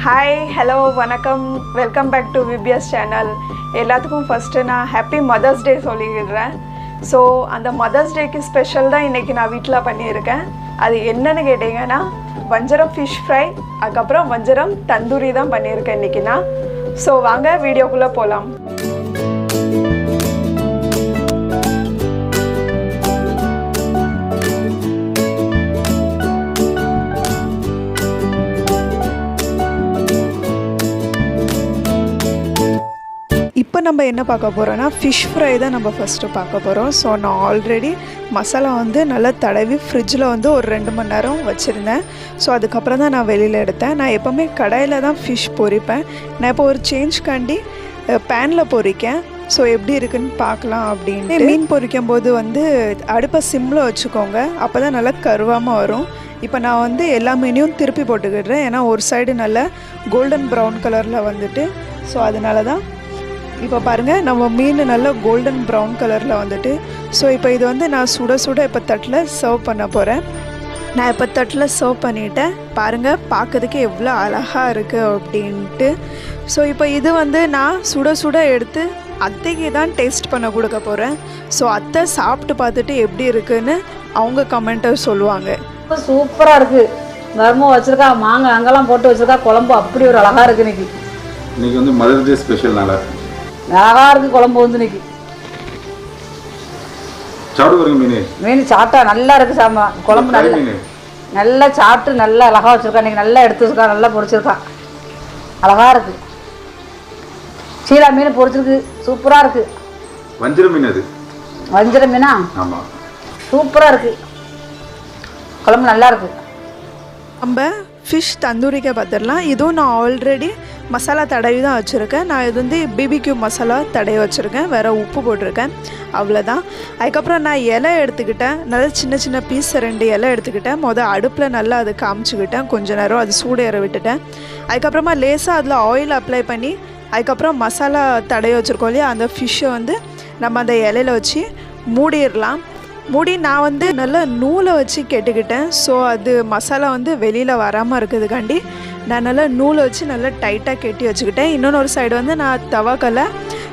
Hi, hello, vanakkam. Welcome back to VBS channel. எல்லாத்துக்கும் first நான் happy mother's day சொல்லிடுறேன். So அந்த mothers டேக்கு special தான் இன்றைக்கி நான் வீட்டில் பண்ணியிருக்கேன். அது என்னென்னு கேட்டிங்கன்னா வஞ்சரம் ஃபிஷ் ஃப்ரை, அதுக்கப்புறம் வஞ்சரம் தந்தூரி தான் பண்ணியிருக்கேன் இன்றைக்கி நான். ஸோ வாங்க வீடியோக்குள்ளே போகலாம். இப்போ நம்ம என்ன பார்க்க போகிறோன்னா ஃபிஷ் ஃப்ரை தான் நம்ம ஃபஸ்ட்டு பார்க்க போகிறோம். ஸோ நான் ஆல்ரெடி மசாலா நல்லா தடவி ஃப்ரிட்ஜில் ஒரு 2 மணி நேரம் வச்சுருந்தேன். ஸோ அதுக்கப்புறம் தான் நான் வெளியில் எடுத்தேன். நான் எப்போவுமே கடாயில் தான் ஃபிஷ் பொரிப்பேன். நான் இப்போ ஒரு சேஞ்ச்காண்டி பேனில் பொரிக்கேன். ஸோ எப்படி இருக்குன்னு பார்க்கலாம் அப்படின்னு. மீன் பொரிக்கும் போது அடுப்பை சிம்மில் வச்சுக்கோங்க, அப்போ தான் நல்லா கருவாமல் வரும். இப்போ நான் எல்லா மீனையும் திருப்பி போட்டுக்கிடுறேன், ஏன்னா ஒரு சைடு நல்லா கோல்டன் ப்ரௌன் கலரில் ஸோ அதனால தான். இப்போ பாருங்கள், நம்ம மீன் நல்லா கோல்டன் ப்ரௌன் கலரில் ஸோ இப்போ இது நான் சுட சுட இப்போ தட்டில் சர்வ் பண்ண போகிறேன். நான் இப்போ தட்டில் சர்வ் பண்ணிவிட்டேன். பாருங்கள், பார்க்கறதுக்கு எவ்வளோ அழகாக இருக்குது அப்படின்ட்டு. ஸோ இப்போ இது நான் சுட சுட எடுத்து அத்தைக்கு தான் டேஸ்ட் பண்ண கொடுக்க போகிறேன். ஸோ அத்தை சாப்பிட்டு பார்த்துட்டு எப்படி இருக்குன்னு அவங்க கமெண்ட்டை சொல்லுவாங்க. சூப்பராக இருக்குது. கர்மம் வச்சுருக்கா, மாங்காய் அங்கெல்லாம் போட்டு வச்சுருக்கா, குழம்பு அப்படி ஒரு அழகாக இருக்குது. இன்னைக்கு மதர்ஸ் டே ஸ்பெஷல் நல்லா அழகாக இருக்குது குழம்பு. இன்னைக்கு மீன் சாப்பிட்டா நல்லா இருக்குது. சாமா குழம்பு நல்லா சாப்பிட்டு நல்லா அழகாக வச்சுருக்கா. இன்றைக்கி நல்லா எடுத்து வச்சுருக்கா, நல்லா பொரிச்சிருக்கா, அழகாக இருக்குது. சீலா மீன் பொரிச்சிருக்கு, சூப்பராக இருக்குது. வஞ்சர மீன், அது வஞ்சர மீனா? ஆமாம், சூப்பராக இருக்குது, குழம்பு நல்லா இருக்குது. நம்ம ஃபிஷ் தந்தூரிக்க பார்த்துடலாம். இதுவும் நான் ஆல்ரெடி மசாலா தடவி தான் வச்சுருக்கேன். நான் இது பிபிக்யூ மசாலா தடவி வச்சுருக்கேன், வேறு உப்பு போட்டிருக்கேன், அவ்வளோதான். அதுக்கப்புறம் நான் இலை எடுத்துக்கிட்டேன், நல்லா சின்ன சின்ன பீஸ் 2 இலை எடுத்துக்கிட்டேன். அடுப்பில் நல்லா அது காமிச்சிக்கிட்டேன், கொஞ்ச நேரம் அது சூடேற விட்டுட்டேன். அதுக்கப்புறமா லேசாக அதில் ஆயில் அப்ளை பண்ணி அதுக்கப்புறம் மசாலா தடவி வச்சுருக்கோம் இல்லையா, அந்த ஃபிஷ்ஷை நம்ம அந்த இலையில வச்சு மூடிடலாம். மூடி நான் நல்லா நூலை வச்சு கெட்டுக்கிட்டேன். ஸோ அது மசாலா வெளியில் வராமல் இருக்கிறதுக்காண்டி நான் நல்லா நூலை வச்சு நல்லா டைட்டாக கெட்டி வச்சுக்கிட்டேன். இன்னொன்று சைடு நான் தவாக்கல்லை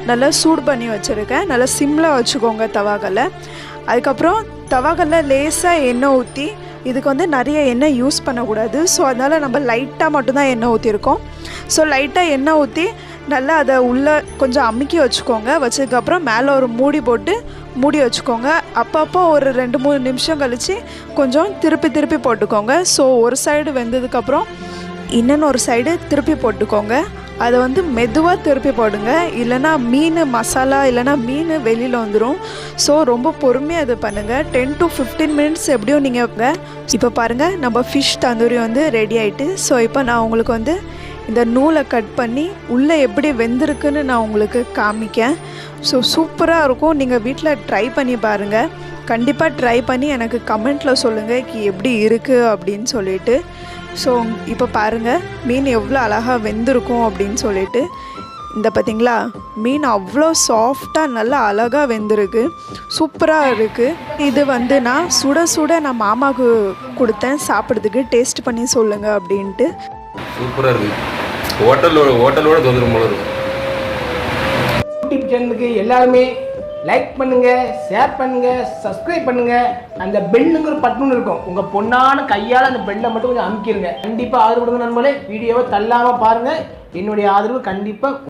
நல்லா சூடு பண்ணி வச்சுருக்கேன். நல்லா சிம்மில் வச்சுக்கோங்க தவாக்கல்லை. அதுக்கப்புறம் தவாக்கல்லை லேசாக எண்ணெய் ஊற்றி, இதுக்கு நிறைய எண்ணெய் யூஸ் பண்ணக்கூடாது. ஸோ அதனால் நம்ம லைட்டாக மட்டும்தான் எண்ணெய் ஊற்றிருக்கோம். ஸோ லைட்டாக எண்ணெய் ஊற்றி நல்லா அதை உள்ளே கொஞ்சம் அமுக்கி வச்சுக்கோங்க. வச்சதுக்கப்புறம் மேலே ஒரு மூடி போட்டு மூடி வச்சுக்கோங்க. அப்பப்போ ஒரு 2-3 நிமிஷம் கழித்து கொஞ்சம் திருப்பி போட்டுக்கோங்க. ஸோ ஒரு சைடு வெந்ததுக்கப்புறம் இன்னொரு சைடு திருப்பி போட்டுக்கோங்க. அதை மெதுவாக திருப்பி போடுங்க, இல்லைனா மீன் மசாலா இல்லைனா மீன் வெளியில் வந்துடும். ஸோ ரொம்ப பொறுமையாக அது பண்ணுங்கள். 10 to 15 மினிட்ஸ் எப்படியும் நீங்கள். இப்போ பாருங்கள், நம்ம ஃபிஷ் தந்தூரி ரெடி ஆகிட்டு. ஸோ இப்போ நான் உங்களுக்கு இந்த நூலை கட் பண்ணி உள்ளே எப்படி வெந்திருக்குன்னு நான் உங்களுக்கு காமிக்கேன். ஸோ சூப்பராக இருக்கும். நீங்கள் வீட்டில் ட்ரை பண்ணி பாருங்கள். கண்டிப்பாக ட்ரை பண்ணி எனக்கு கமெண்ட்டில் சொல்லுங்கள் எப்படி இருக்குது அப்படின்னு சொல்லிட்டு. ஸோ இப்போ பாருங்கள், மீன் எவ்வளோ அழகாக வெந்திருக்கும் அப்படின்னு சொல்லிட்டு. இந்த பார்த்திங்களா, மீன் அவ்வளோ சாஃப்டாக நல்லா அழகாக வெந்திருக்கு, சூப்பராக இருக்குது. இது நான் சுட சுட நான் மாமாவுக்கு கொடுத்தேன் சாப்பிட்றதுக்கு, டேஸ்ட் பண்ணி சொல்லுங்கள் அப்படின்ட்டு. சூப்பராக இருக்குது. ஹோட்டலோட தோதுரும் போல இருக்கும். யூடியூப் சேனலுக்கு எல்லாருமே லைக் பண்ணுங்கள், ஷேர் பண்ணுங்கள், சப்ஸ்கிரைப் பண்ணுங்கள். அந்த பெல்லுங்கிற பட்டன் இருக்கும், உங்கள் பொண்ணான கையால் அந்த பெல்லை மட்டும் கொஞ்சம் அமுக்கிடுங்க. கண்டிப்பாக ஆதரவு கொடுங்க நண்பர்களே. வீடியோவை தள்ளாமல் பாருங்கள். என்னுடைய ஆதரவு கண்டிப்பாக